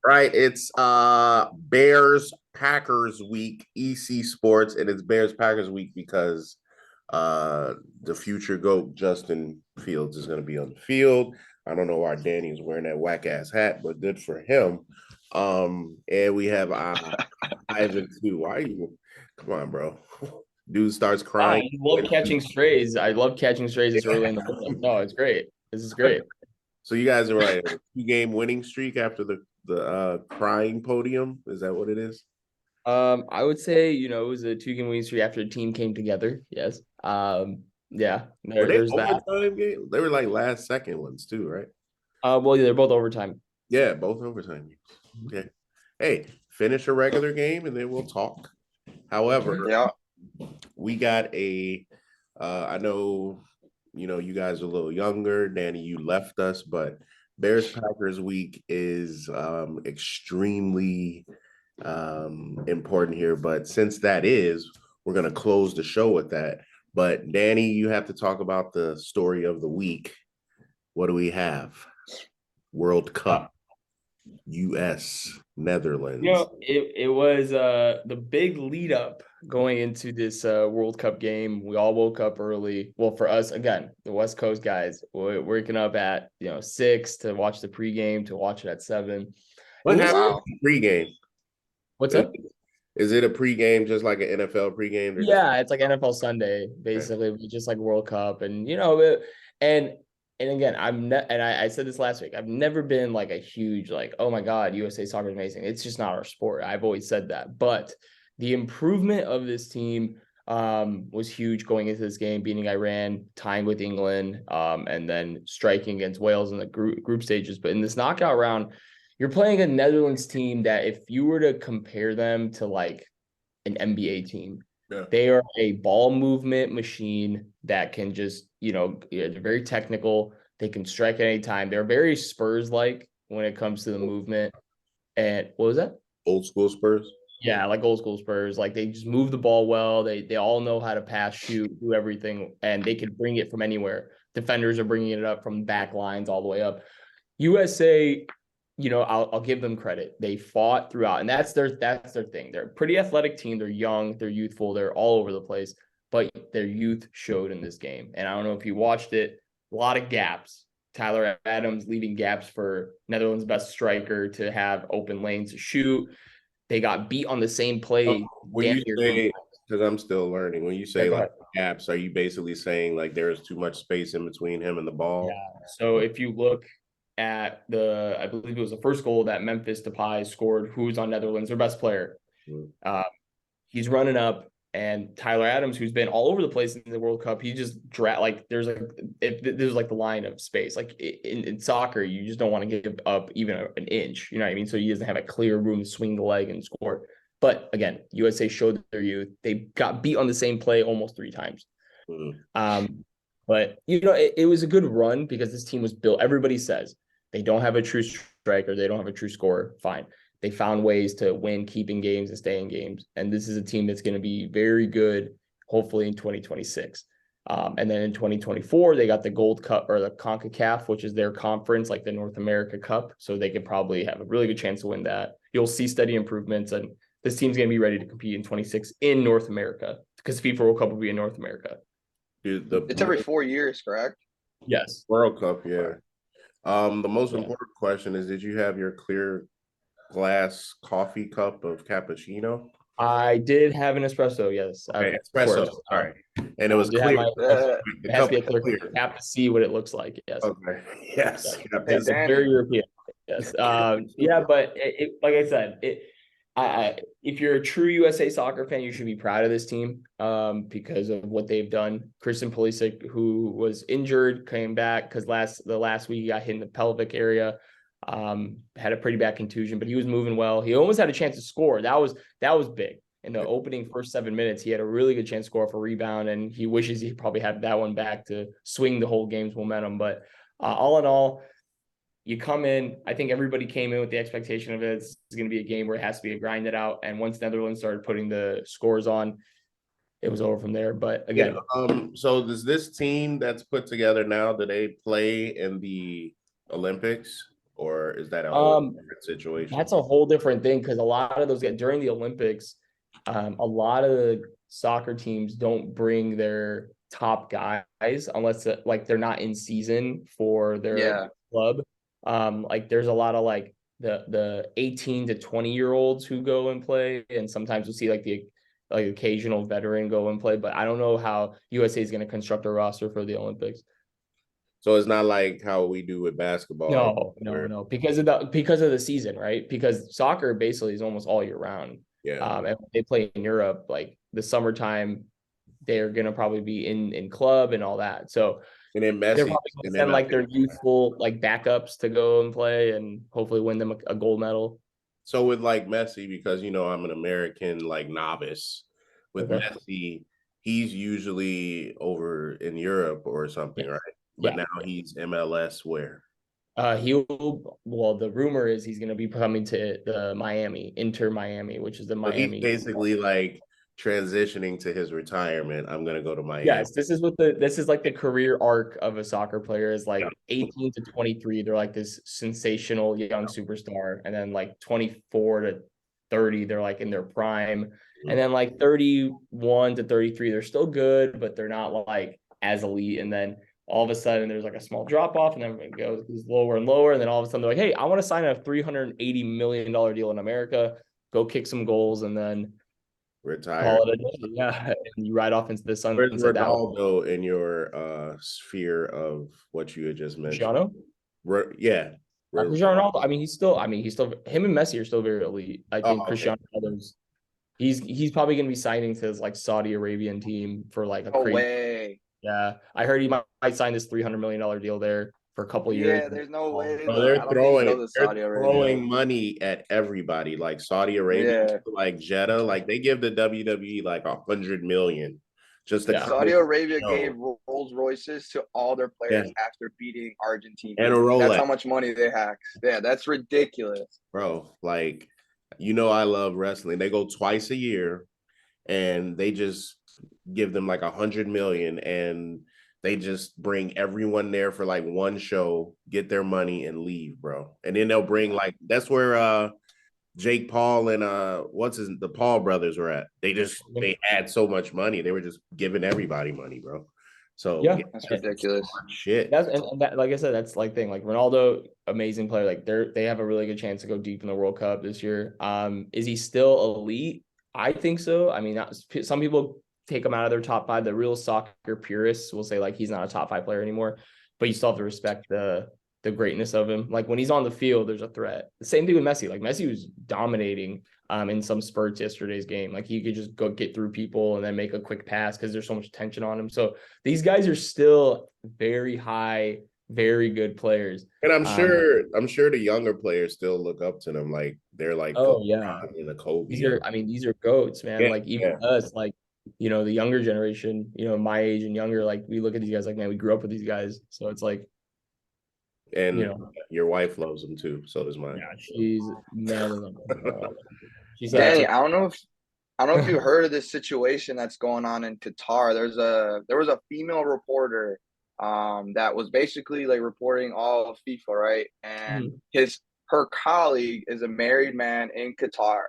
Right. It's Bears Packers week, EC Sports, and it's Bears Packers week because the future GOAT Justin Fields is gonna be on the field. I don't know why Danny is wearing that whack ass hat, but good for him. And we have Ivan too. Why you come on, bro? Dude starts I crying. love catching strays. I love catching strays this early in the morning. No, it's great. This is great. So you guys are right. A two-game winning streak after the crying podium. Is that what it is? I would say, it was a two-game winning streak after the team came together. Yes. Yeah, Were they there's that. overtime games? They were like last second ones too, right? Well, yeah, they're both overtime. Yeah, both overtime games. Okay. Hey, finish a regular game and then we'll talk. Mhm. However, Yeah. we got I know, you guys are a little younger. Danny, you left us, but Bears Packers week is extremely important here. But since that is, we're going to close the show with that. But Danny, you have to talk about the story of the week. What do we have? World Uh, Cup, U.S., You Netherlands. know, it was the big lead up going into this World Cup game. We all woke up early. Well, for us, again, the West Coast guys, we're waking up at 6 to watch the pregame, to watch it at 7. It What was happened Wow. pregame? what's up? Is it a pregame just like an NFL pregame? They're just Yeah, it's like NFL Sunday, okay. basically, just like World Cup, and and and again, I said this last week. I've never been like a huge like, oh my God, USA soccer is amazing. It's just not our sport. I've always said that, but the improvement of this team was huge going into this game, beating Iran, tying with England, and then striking against Wales in the group stages. But in this knockout round, you're playing a Netherlands team that if you were to compare them to like an NBA team. Yeah. They are a ball movement machine that can just, they're very technical. They can strike at any time. They're very Spurs like when it comes to the movement. And what was that? Old school Spurs. Yeah, like old school Spurs. Like they just move the ball well. They all know how to pass, shoot, do everything, and they can bring it from anywhere. Defenders are bringing it up from back lines all the way up. USA, I'll give them credit. They fought throughout, and that's their thing. They're a pretty athletic team. They're young, they're youthful, they're all over the place, but their youth showed in this game. And I don't know if you watched it, a lot of gaps. Tyler Adams leaving gaps for Netherlands' best striker to have open lanes to shoot. They got beat on the same Oh, play. when Damn you near. say, because I'm still learning, when you Yeah, say go like ahead. gaps, are you basically saying like there is too much space in between him and the Yeah. ball? So if you look at I believe it was the first goal that Memphis Depay scored, who's on Netherlands, their best player. Mm. Uh, he's running up, and Tyler Adams, who's been all over the place in the World Cup, he just like there's like the line of space. Like in soccer, you just don't want to give up even an inch. You know what I mean? So he doesn't have a clear room to swing the leg and score. But again, USA showed their youth. They got beat on the same play almost 3 times. Mm. Um, but it was a good run because this team was built. Everybody says they don't have a true striker, they don't have a true scorer. Fine. They found ways to win, keeping games and staying games. And this is a team that's going to be very good, hopefully in 2026. And then in 2024, they got the Gold Cup or the CONCACAF, which is their conference, like the North America Cup. So they could probably have a really good chance to win that. You'll see steady improvements, and this team's going to be ready to compete in 26 in North America because FIFA World Cup will be in North America. Dude, the It's every 4 years, correct? Yes. World Cup, yeah. The most Yeah. important question is, did you have your clear glass coffee cup of cappuccino? I did have an espresso, yes, Okay, of espresso. course. All right. And it I was did have clear. my Uh, The it has to cup be a was clear clear. cap to see what it looks like. Yes. Okay. Yeah. Yes. Yep. hey, It's very Danny. European. Yes. Yeah, but like I said, if you're a true USA soccer fan, you should be proud of this team because of what they've done. Christian Pulisic, who was injured, came back because the last week he got hit in the pelvic area. Had a pretty bad contusion, but he was moving well. He almost had a chance to score. That was big. In the opening first 7 minutes, he had a really good chance to score for a rebound, and he wishes he probably had that one back to swing the whole game's momentum. But all in all, you come in. I think everybody came in with the expectation of it's going to be a game where it has to be a grind it out. And once Netherlands started putting the scores on, it was over from there. But again, So does this team that's put together now, do they play in the Olympics? or is that a whole Um, different situation? That's a whole different thing because a lot of those guys during the Olympics, a lot of the soccer teams don't bring their top guys unless like they're not in season for their Yeah. club. Like there's a lot of like the 18 to 20-year-olds who go and play, and sometimes we'll see like the like occasional veteran go and play. But I don't know how USA is going to construct a roster for the Olympics. So it's not like how we do with basketball, No, because of the season, right? Because soccer basically is almost all year round. yeah. And when they play in Europe, like the summertime, they're gonna probably be in club and all that. So And then they're Messi, probably gonna and then send I like their think youthful like backups to go and play and hopefully win them a gold medal. so with like Messi, because I'm an American like novice. With Okay. Messi, he's usually over in Europe or Yeah. something, right? But Yeah. now he's MLS where? Well, the rumor is he's gonna be coming to the Inter Miami, which is the So he's Miami. basically like transitioning to his retirement. I'm gonna go to Miami. Yes, this is like the career arc of a soccer player is like 18 to 23. They're like this sensational young superstar. And then like 24 to 30, they're like in their prime. And then like 31 to 33, they're still good, but they're not like as elite. And then all of a sudden there's like a small drop off and then it goes lower and lower. And then all of a sudden they're like, hey, I want to sign a $380 million deal in America, go kick some goals, and then Retire. call it a day. Yeah. And you ride off into the Where's sunset. That Ronaldo in your sphere of what you had just mentioned? Cristiano. Yeah. Cristiano Ronaldo. He's still him and Messi are still very elite. I Oh, think okay. Cristiano Ronaldo's he's probably gonna be signing to his like Saudi Arabian team for like a No crazy. way. Yeah, I heard he might sign this $300 million deal there for a couple years. Yeah, there's no way. Bro, I don't think he goes to they're Saudi Arabia. throwing money at everybody, like Saudi Arabia, Yeah. like Jeddah, like they give the WWE like 100 million just to Yeah. come Saudi in the Arabia show. gave Rolls Royces to all their players after beating Argentina. And a That's Rolex, how much money they hacked. Yeah, that's ridiculous. bro. Like, I love wrestling. They go twice a year, and they just give them like 100 million, and they just bring everyone there for like one show, get their money, and leave, bro. And then they'll bring like that's where Jake Paul and the Paul brothers were at. They had so much money. They were just giving everybody money, bro. So Yeah, That's ridiculous. shit. that's and that like I said, that's like thing. Like Ronaldo, amazing player. Like they have a really good chance to go deep in the World Cup this year. Is he still elite? I think so. I mean, some people take him out of their top five. The real soccer purists will say like he's not a top five player anymore, but you still have to respect the greatness of him. Like when he's on the field, there's a threat. The same thing with Messi. Like Messi was dominating in some spurts yesterday's game. Like he could just go get through people and then make a quick pass because there's so much tension on him. So these guys are still very high, very good players. And I'm sure the younger players still look up to them. Like they're like the Oh yeah. LeBron and the Kobe. These are goats, man. Yeah, Like even us, like, the younger generation, my age and younger, like we look at these guys like, man, we grew up with these guys. So it's like, And your wife loves them too. So does mine. yeah, she's man. She's Danny, I don't know if you heard of this situation that's going on in Qatar. There was a female reporter that was basically like reporting all of FIFA, right? And her colleague is a married man in Qatar.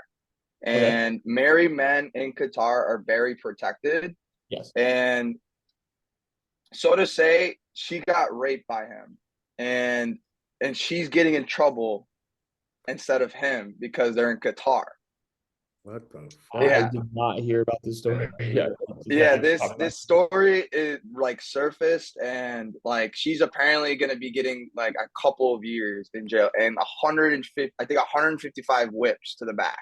Okay. And married men in Qatar are very protected. Yes. And so to say, she got raped by him. And she's getting in trouble instead of him because they're in Qatar. What the fuck? I did not hear about this story. Yeah, this story is like surfaced, and like she's apparently gonna be getting like a couple of years in jail and 150, I think 155 whips to the back.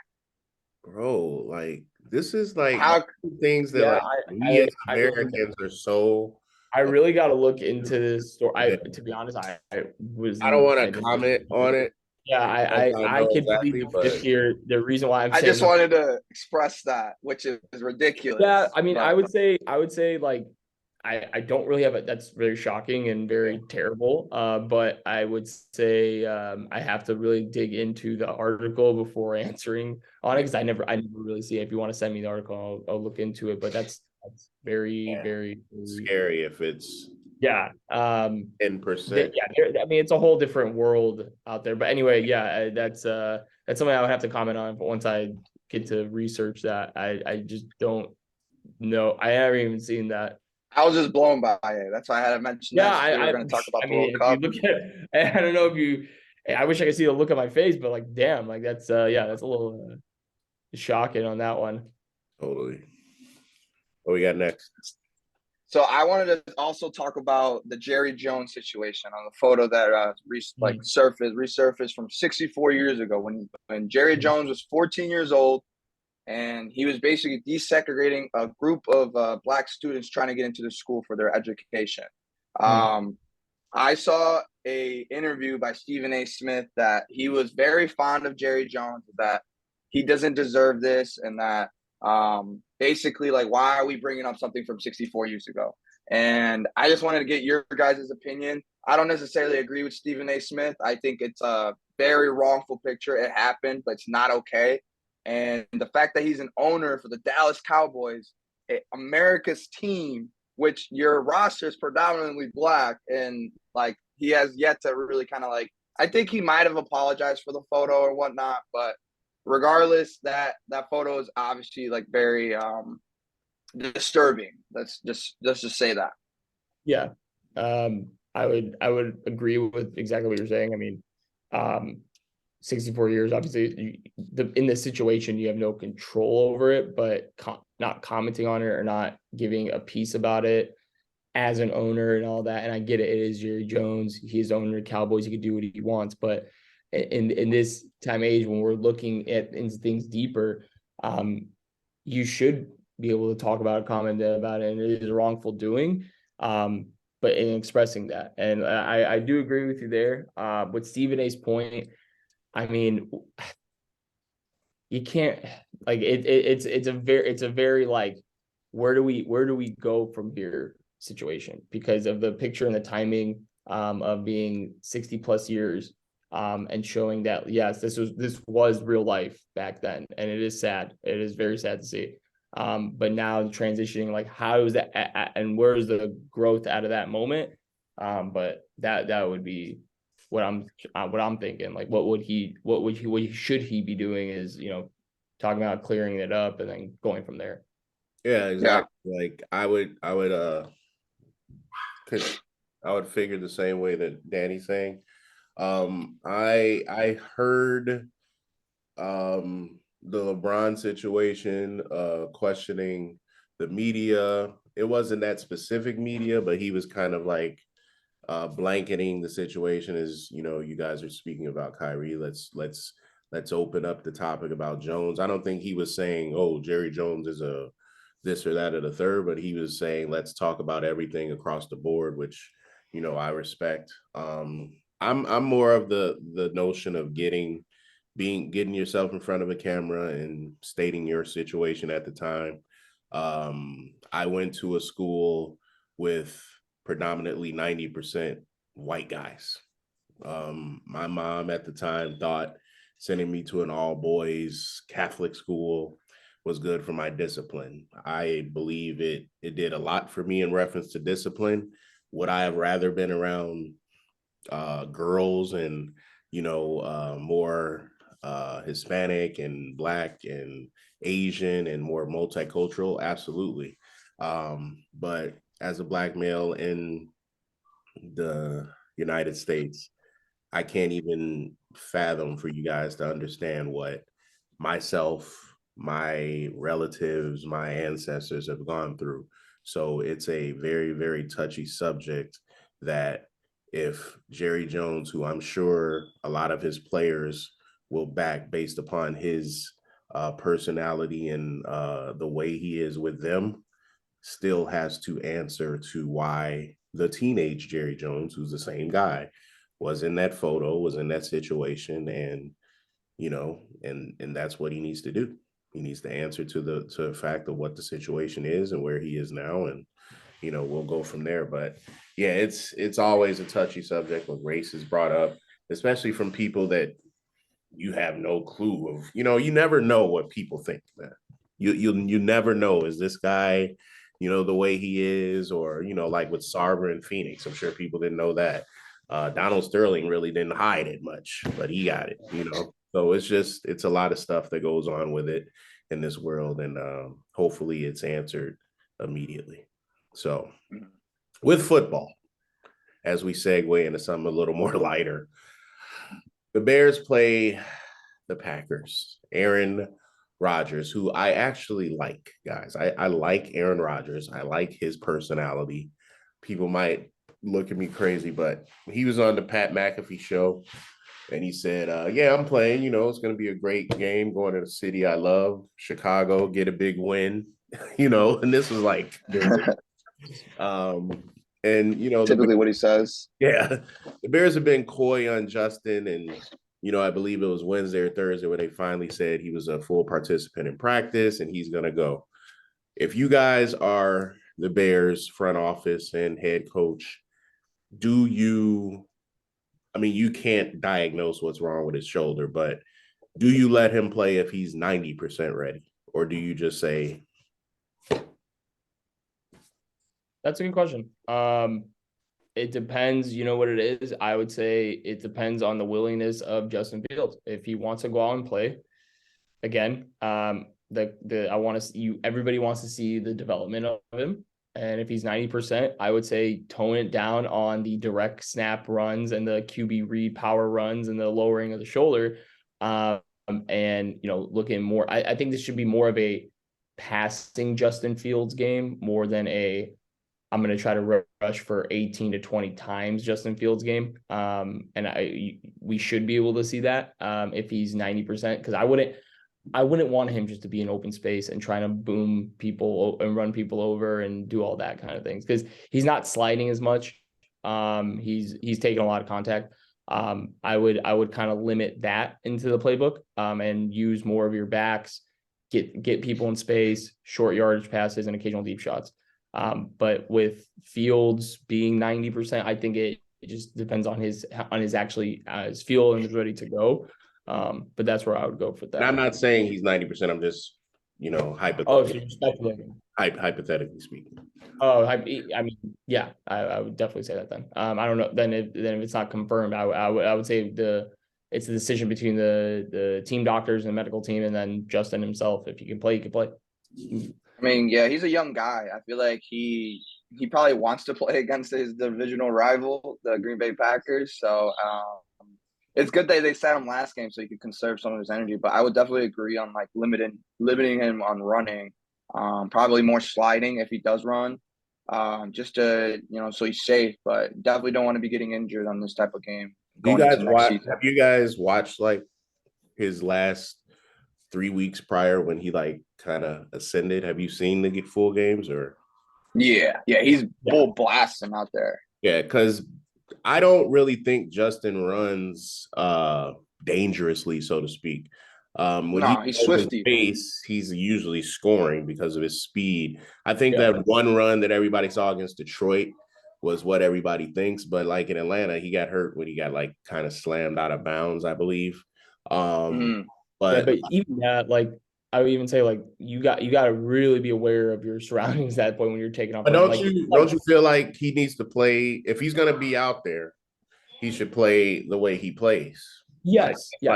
Bro, like this is like How things that like we as Americans are so. I really got to look into this story. To be honest, I don't want to comment on it. Yeah, I could believe this year. The reason why I just wanted to express that, which is ridiculous. Yeah, I mean, I would say like I don't really have it. That's very shocking and very terrible. But I would say I have to really dig into the article before answering on it because I never really see it. If you want to send me the article, I'll look into it. But that's very, very scary if it's Yeah. 10%. I mean, it's a whole different world out there. But anyway, yeah, that's something I would have to comment on. But once I get to research that, I just don't know. I haven't even seen that. I was just blown by it. That's why I had to mention Yeah, that since we were going to talk about I the World mean, if you Cup. look at, I don't know if you, I wish I could see the look on my face, but like, damn, like that's, yeah, that's a little shocking on that one. Totally. What we got next? So I wanted to also talk about the Jerry Jones situation on the photo that resurfaced from 64 years ago when Jerry Jones was 14 years old, and he was basically desegregating a group of black students trying to get into the school for their education. I saw a interview by Stephen A. Smith that he was very fond of Jerry Jones, that he doesn't deserve this, and that basically, like, why are we bringing up something from 64 years ago? And I just wanted to get your guys' opinion. I don't necessarily agree with Stephen A. Smith. I think it's a very wrongful picture. It happened, but it's not okay. And the fact that he's an owner for the Dallas Cowboys, America's team, which your roster is predominantly black, and like he has yet to really kind of like, I think he might have apologized for the photo or whatnot, but regardless, that photo is obviously like very disturbing. Let's just say that. Yeah. I would agree with exactly what you're saying. I mean, 64 years, obviously in this situation, you have no control over it, but not commenting on it or not giving a piece about it as an owner and all that. And I get it. It is Jerry Jones. He is owner of Cowboys. He can do what he wants. But in this time age, when we're looking into things deeper, you should be able to talk about it, comment about it, and it is a wrongful doing. But in expressing that, and I do agree with you there. With Stephen A's point, I mean, you can't like it's a very like where do we go from here situation because of the picture and the timing of being 60 plus years and showing that yes this was real life back then, and it is sad, it is very sad to see, but now transitioning, like how is that and where's the growth out of that moment, but that would be what I'm thinking. Like what should he be doing is, talking about clearing it up and then going from there. Yeah, exactly. Yeah. Like I would figure the same way that Danny's saying. I heard the LeBron situation, questioning the media. It wasn't that specific media, but he was kind of like blanketing the situation as, you guys are speaking about Kyrie. Let's open up the topic about Jones. I don't think he was saying, oh, Jerry Jones is a this or that or the third, but he was saying, let's talk about everything across the board, which, I respect. I'm more of the notion of getting yourself in front of a camera and stating your situation at the time. I went to a school with predominantly 90% white guys. My mom at the time thought sending me to an all boys Catholic school was good for my discipline. I believe it did a lot for me in reference to discipline. Would I have rather been around girls and more Hispanic and Black and Asian and more multicultural? Absolutely. But as a Black male in the United States, I can't even fathom for you guys to understand what myself, my relatives, my ancestors have gone through. So it's a very, very touchy subject that if Jerry Jones, who I'm sure a lot of his players will back based upon his personality and the way he is with them, still has to answer to why the teenage Jerry Jones, who's the same guy, was in that photo, was in that situation, and and that's what he needs to do. He needs to answer to the fact of what the situation is and where he is now, and we'll go from there. But yeah, it's always a touchy subject when race is brought up, especially from people that you have no clue of. You never know what people think, man. You never know. Is this guy, the way he is, or, like with Sarver and Phoenix. I'm sure people didn't know that. Donald Sterling really didn't hide it much, but he got it. So it's a lot of stuff that goes on with it in this world, and hopefully it's answered immediately. So with football, as we segue into something a little more lighter, the Bears play the Packers. Aaron Rodgers, who I actually like, guys. I like Aaron Rodgers. I like his personality. People might look at me crazy, but he was on the Pat McAfee show and he said, yeah, I'm playing. It's going to be a great game going to the city I love, Chicago, get a big win, and this was like, um, and, Typically what he says. yeah, the Bears have been coy on Justin, and I believe it was Wednesday or Thursday where they finally said he was a full participant in practice and he's gonna go. If you guys are the Bears front office and head coach, you can't diagnose what's wrong with his shoulder, but do you let him play if he's 90% ready, or do you just say? That's a good question. It depends, what it is. I would say it depends on the willingness of Justin Fields. If he wants to go out and play, again, I want to see everybody wants to see the development of him. And if he's 90%, I would say tone it down on the direct snap runs and the QB read power runs and the lowering of the shoulder. And looking more, I think this should be more of a passing Justin Fields game more than I'm going to try to rush for 18 to 20 times Justin Fields game. And we should be able to see that if he's 90%, because I wouldn't want him just to be in open space and trying to boom people and run people over and do all that kind of things, because he's not sliding as much. He's taking a lot of contact. I would kind of limit that into the playbook and use more of your backs, get people in space, short yardage passes, and occasional deep shots. But with Fields being 90%, I think it just depends on his feel and is ready to go. But that's where I would go for that. And I'm not saying he's 90%. I'm just, hypothetically speaking. Oh, I mean, yeah, I would definitely say that then. I don't know. Then if it's not confirmed, I would say it's the decision between the team doctors and the medical team, and then Justin himself. If he can play, he can play. I mean, yeah, he's a young guy. I feel like he probably wants to play against his divisional rival, the Green Bay Packers. So it's good that they sat him last game so he could conserve some of his energy. But I would definitely agree on like limiting him on running, probably more sliding if he does run, just to so he's safe. But definitely don't want to be getting injured on this type of game. Have you guys watched like his last 3 weeks prior when he like kind of ascended? Have you seen the full games or? Yeah, he's full blasting out there. Yeah, because I don't really think Justin runs dangerously, so to speak. He's swifty. He's usually scoring because of his speed. I think that one run that everybody saw against Detroit was what everybody thinks, but like in Atlanta, he got hurt when he got like kind of slammed out of bounds, I believe. But even that, like I would even say, like you got to really be aware of your surroundings at that point when you're taking off. But don't you feel like he needs to play, if he's going to be out there, he should play the way he plays? Yes, he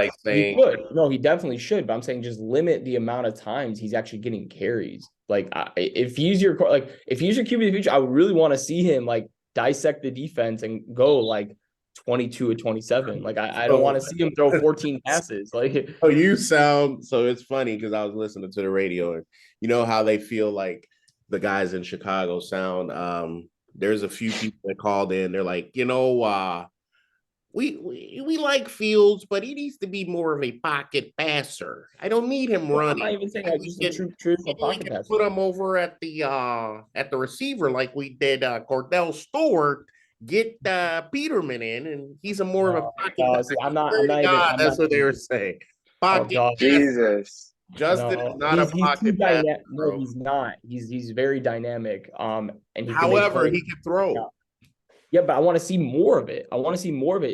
could. No, he definitely should. But I'm saying just limit the amount of times he's actually getting carries. Like if he's your QB of the future, I would really want to see him like dissect the defense and go like 22 or 27. Like I don't want to see him throw 14 passes. Like so it's funny because I was listening to the radio and you know how they feel like the guys in Chicago sound. There's a few people that called in. They're like, we like Fields, but he needs to be more of a pocket passer. I don't need him running. I'm not even saying just a traditional pocket passer. Put him over at the receiver like we did Cordell Stewart. Get Peterman in, and he's a more of a pocket passer. That's what they were saying. Pocket Jesus. Justin is not a pocket passer. No, he's not. He's very dynamic. And he can throw. Yeah, but I want to see more of it.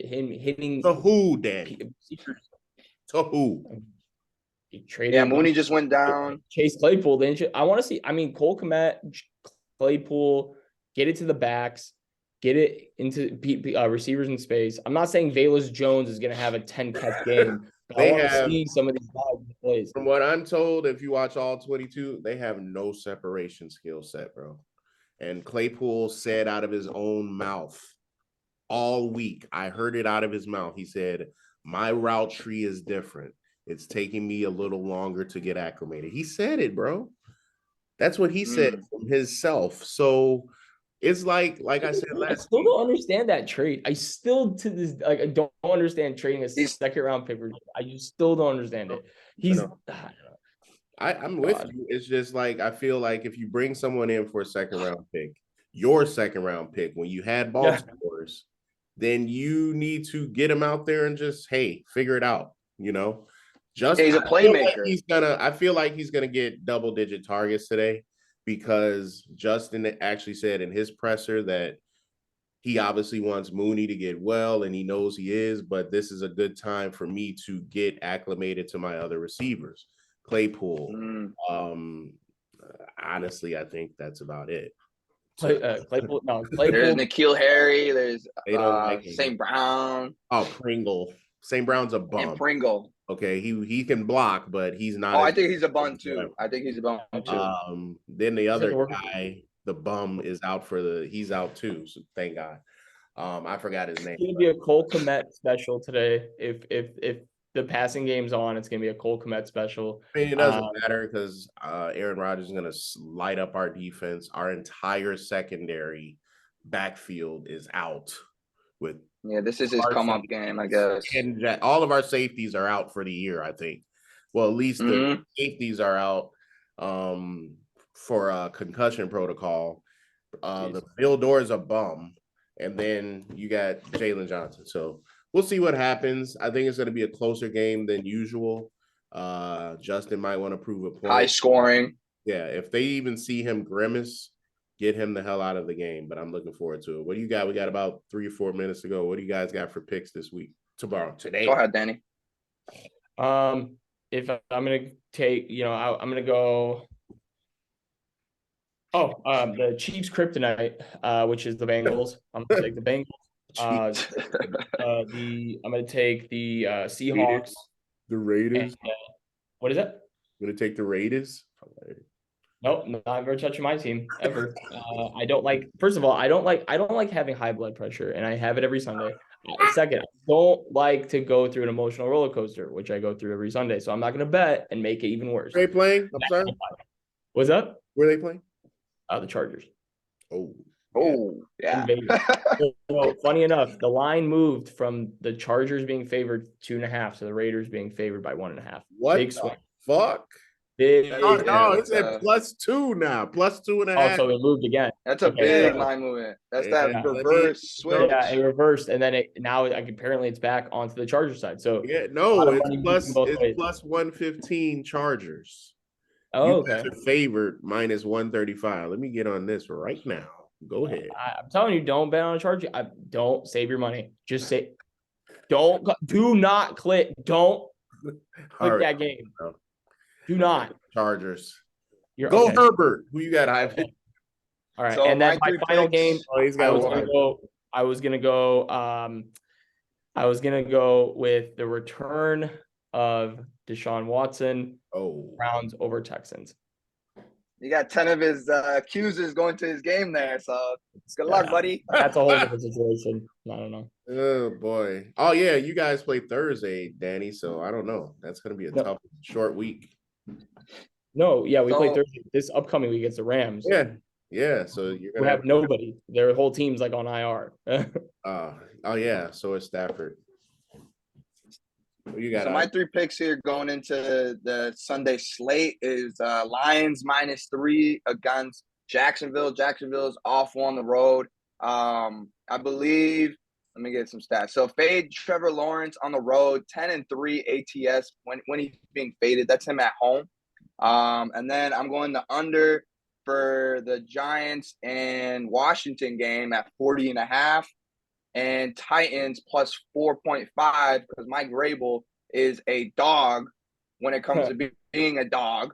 Him hitting. To who, Danny? To who? Mooney just went down. Chase Claypool, didn't you? I want to see. I mean, Cole Kmet, Claypool, get it to the backs, get it into receivers in space. I'm not saying Velus Jones is going to have a 10-catch game, but I They want to have, see some of these guys in plays. from what I'm told, if you watch all 22, they have no separation skill set, bro. And Claypool said out of his own mouth all week, I heard it out of his mouth. He said, my route tree is different. It's taking me a little longer to get acclimated. He said it, bro. That's what he said from himself. So it's like I said I last still week. don't understand that trade. I still to this I don't understand trading a second round pick. I just still don't understand it. I'm with you. It's just like I feel like if you bring someone in for a second round pick, your second round pick, when you had Baltimore's, then you need to get him out there and just figure it out. Just he's a playmaker. I feel like he's gonna get double-digit targets today because Justin actually said in his presser that he obviously wants Mooney to get well, and he knows he is, but this is a good time for me to get acclimated to my other receivers. Claypool. Honestly, I think that's about it. Claypool. There's N'Keal Harry. There's like St. Brown. Oh, Pringle. St. Brown's a bum. And Pringle. Okay, he can block, but he's not. I think he's a bum too. Then the other guy, the bum, is out he's out too. So thank God. I forgot his name. It's gonna be a Cole Kmet special today. If the passing game's on, it's gonna be a Cole Kmet special. I mean, it doesn't matter because Aaron Rodgers is gonna light up our defense. Our entire secondary backfield is out with. Yeah, this is his come-up game, I guess. And all of our safeties are out for the year, I think. Well, at least the safeties are out for a concussion protocol. The Bill Door is a bum. And then you got Jalen Johnson. So we'll see what happens. I think it's going to be a closer game than usual. Justin might want to prove a point. High scoring. Yeah, if they even see him grimace, get him the hell out of the game. But I'm looking forward to it. What do you got? We got about 3 or 4 minutes to go. What do you guys got for picks this week? Today? Go ahead, Danny. If I'm going to take, I'm going to go. The Chiefs kryptonite, which is the Bengals. I'm gonna take the Bengals. I'm gonna take the Seahawks. The Raiders. What is that? I'm gonna take the Raiders. Nope, not ever touching my team ever. I don't like. First of all, I don't like having high blood pressure, and I have it every Sunday. Second, I don't like to go through an emotional roller coaster, which I go through every Sunday. So I'm not gonna bet and make it even worse. Are they playing? I'm sorry. What's up? Where are they playing? The Chargers. Yeah. So, funny enough, the line moved from the Chargers being favored 2.5 to the Raiders being favored by 1.5. What Big the swing. Fuck? No, it's at +2 now. +2.5. Oh, so it moved again. That's a big line movement. That's that reverse switch. Yeah, it reversed, and then apparently it's back onto the Charger side. So it's +115 Chargers. Oh, okay. You guys are favored -135. Let me get on this right now. Go ahead. I'm telling you, don't bet on a Charger. Don't save your money. Just say, do not click. Don't click that game. No. Do not. Chargers. Go Herbert. Who you got, Ivan? All right. So and then my final game, I was gonna go with the return of Deshaun Watson. Browns over Texans. You got 10 of his accusers going to his game there, so good luck, buddy. That's a whole different situation. I don't know. Oh boy. Oh yeah, you guys play Thursday, Danny. So I don't know. That's gonna be a tough, short week. No, yeah, we play Thursday. This upcoming week against the Rams. Yeah. So you're gonna have nobody. Their whole team's like on IR. Oh yeah. So is Stafford. You got my 3 picks here going into the Sunday slate is Lions -3 against Jacksonville. Jacksonville's awful on the road. I believe. Let me get some stats. So fade Trevor Lawrence on the road, 10-3 ATS when he's being faded. That's him at home. And then I'm going the under for the Giants and Washington game at 40.5. And Titans +4.5 because Mike Vrabel is a dog when it comes to being a dog.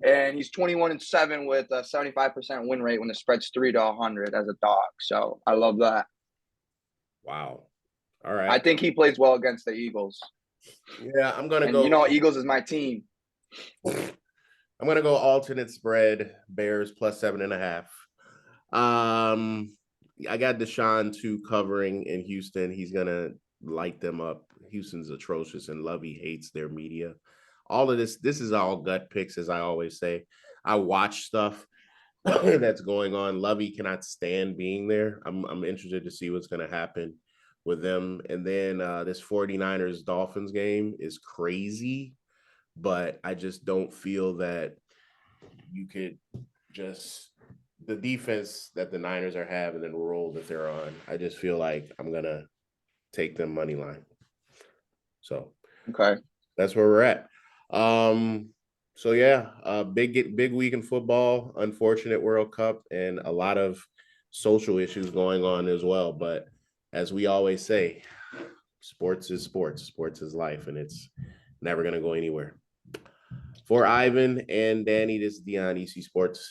And he's 21-7 with a 75% win rate when the spread's 3-100 as a dog. So I love that. Wow. All I right. think he plays well against the Eagles. Yeah, I'm gonna And go. Eagles is my team. I'm gonna go alternate spread. Bears plus 7.5. I got Deshaun too covering in Houston. He's gonna light them up. Houston's atrocious, and Lovey hates their media. All of this is all gut picks, as I always say. I watch stuff that's going on. Lovey cannot stand being there. I'm interested to see what's gonna happen with them. And then this 49ers Dolphins game is crazy, but I just don't feel that you could just the defense that the Niners are having and the role that they're on. I just feel like I'm gonna take them money line. So Okay. that's where we're at. So yeah, big week in football, unfortunate World Cup, and a lot of social issues going on as well. But as we always say, sports is sports, sports is life, and it's never gonna go anywhere. For Ivan and Danny, this is Dion, EC Sports.